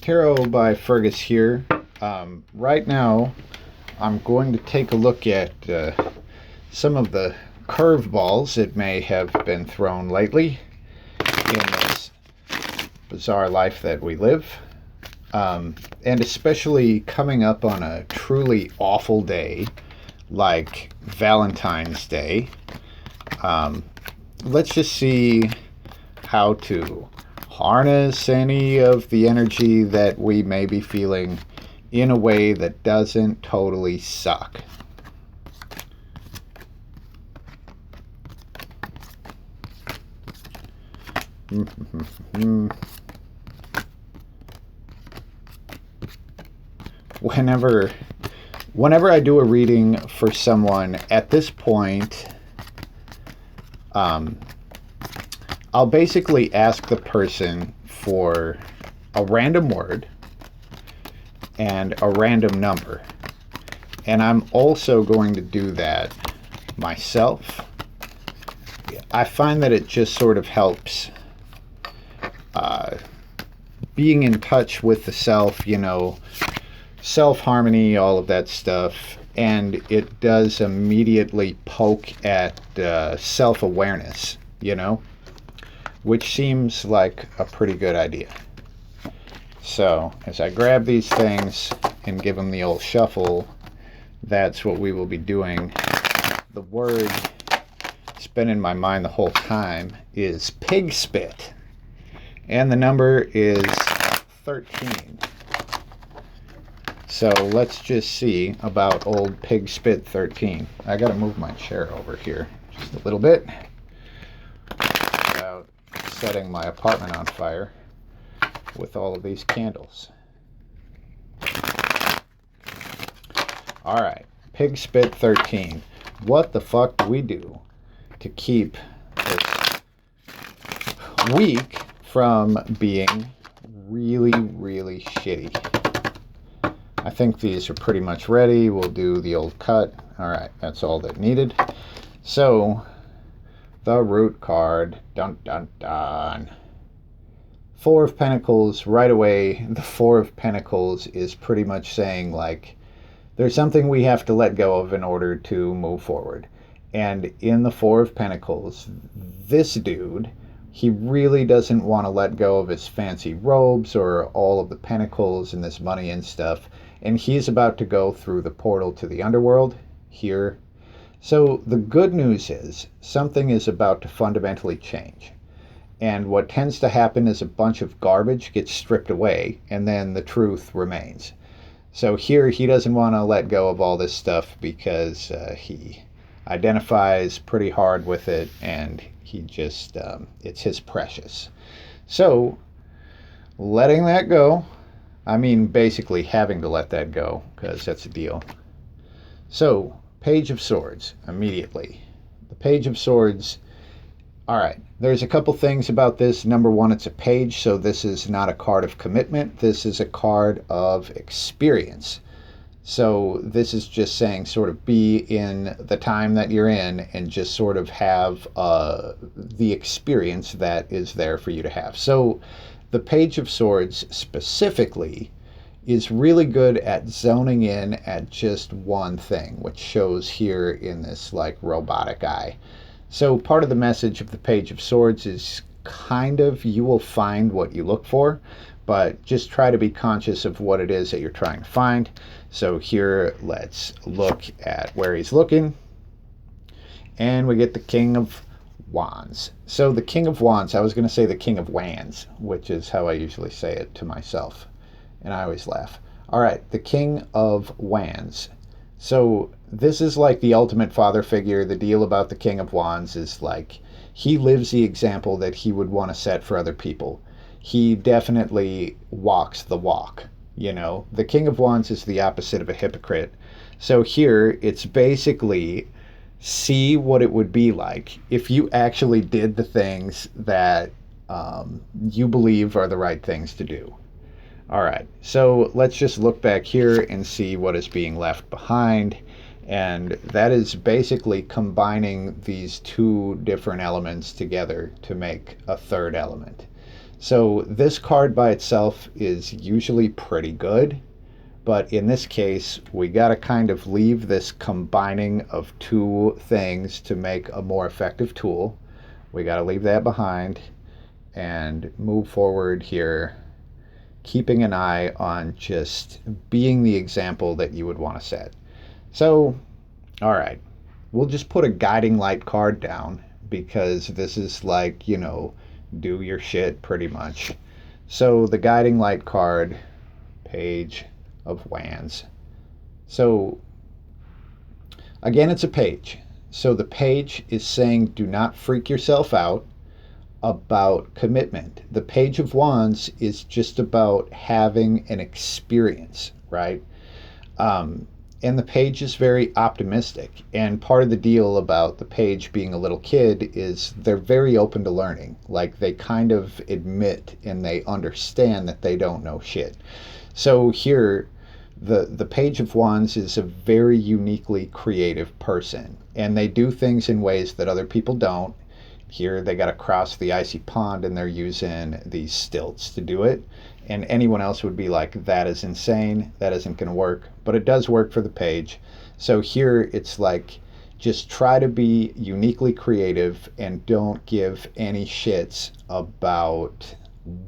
Tarot by Fergus here. Right now, I'm going to take a look at some of the curveballs that may have been thrown lately in this bizarre life that we live. And especially coming up on a truly awful day like Valentine's Day. Let's just see how to harness any of the energy that we may be feeling in a way that doesn't totally suck. Whenever I do a reading for someone at this point, I'll basically ask the person for a random word and a random number. And I'm also going to do that myself. I find that it just sort of helps being in touch with the self, self-harmony, all of that stuff. And it does immediately poke at self-awareness, which seems like a pretty good idea. So as I grab these things and give them the old shuffle, that's what we will be doing. The word that's been in my mind the whole time is pig spit. And the number is 13. So let's just see about old pig spit 13. I gotta move my chair over here just a little bit without setting my apartment on fire with all of these candles. All right, pig spit 13. What the fuck do we do to keep this week from being really, really shitty? I think these are pretty much ready. We'll do the old cut. All right, that's all that needed. So, the root card. Dun, dun, dun. Four of Pentacles. Right away, the Four of Pentacles is pretty much saying, there's something we have to let go of in order to move forward. And in the Four of Pentacles, this dude, he really doesn't want to let go of his fancy robes or all of the pentacles and this money and stuff. And he's about to go through the portal to the underworld here. So the good news is something is about to fundamentally change. And what tends to happen is a bunch of garbage gets stripped away and then the truth remains. So here he doesn't want to let go of all this stuff because he identifies pretty hard with it and he just, it's his precious. So letting that go, I mean basically having to let that go because that's a deal. So Page of Swords immediately. The Page of Swords, all right, there's a couple things about this. Number one, it's a page, so this is not a card of commitment. This is a card of experience. So this is just saying sort of be in the time that you're in and just sort of have the experience that is there for you to have. So the Page of Swords specifically is really good at zoning in at just one thing, which shows here in this robotic eye. So part of the message of the Page of Swords is kind of you will find what you look for, but just try to be conscious of what it is that you're trying to find. So here, let's look at where he's looking. And we get the King of Wands. So the King of Wands, I was going to say the King of Wands, which is how I usually say it to myself. And I always laugh. All right, the King of Wands. So this is like the ultimate father figure. The deal about the King of Wands is he lives the example that he would want to set for other people. He definitely walks the walk, The King of Wands is the opposite of a hypocrite. So here, it's basically see what it would be like if you actually did the things that you believe are the right things to do. All right, so let's just look back here and see what is being left behind. And that is basically combining these two different elements together to make a third element. So this card by itself is usually pretty good, but in this case, we got to kind of leave this combining of two things to make a more effective tool. We got to leave that behind and move forward here, keeping an eye on just being the example that you would want to set. So, all right, we'll just put a guiding light card down because this is like, you know, do your shit pretty much. So the guiding light card, Page of Wands. So again, it's a page. So the page is saying do not freak yourself out about commitment. The Page of Wands is just about having an experience, right? And the page is very optimistic. And part of the deal about the page being a little kid is they're very open to learning. Like they kind of admit and they understand that they don't know shit. So here, the Page of Wands is a very uniquely creative person. And they do things in ways that other people don't. Here they got to cross the icy pond and they're using these stilts to do it. And anyone else would be like, that is insane. That isn't going to work. But it does work for the page. So here it's like, just try to be uniquely creative and don't give any shits about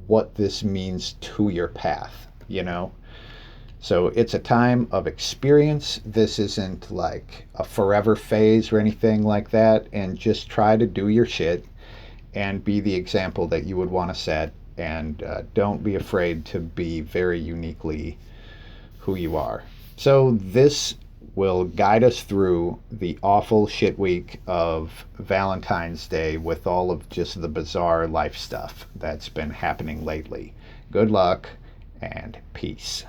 what this means to your path, you know? So it's a time of experience. This isn't like a forever phase or anything like that. And just try to do your shit and be the example that you would want to set. And don't be afraid to be very uniquely who you are. So this will guide us through the awful shit week of Valentine's Day with all of just the bizarre life stuff that's been happening lately. Good luck and peace.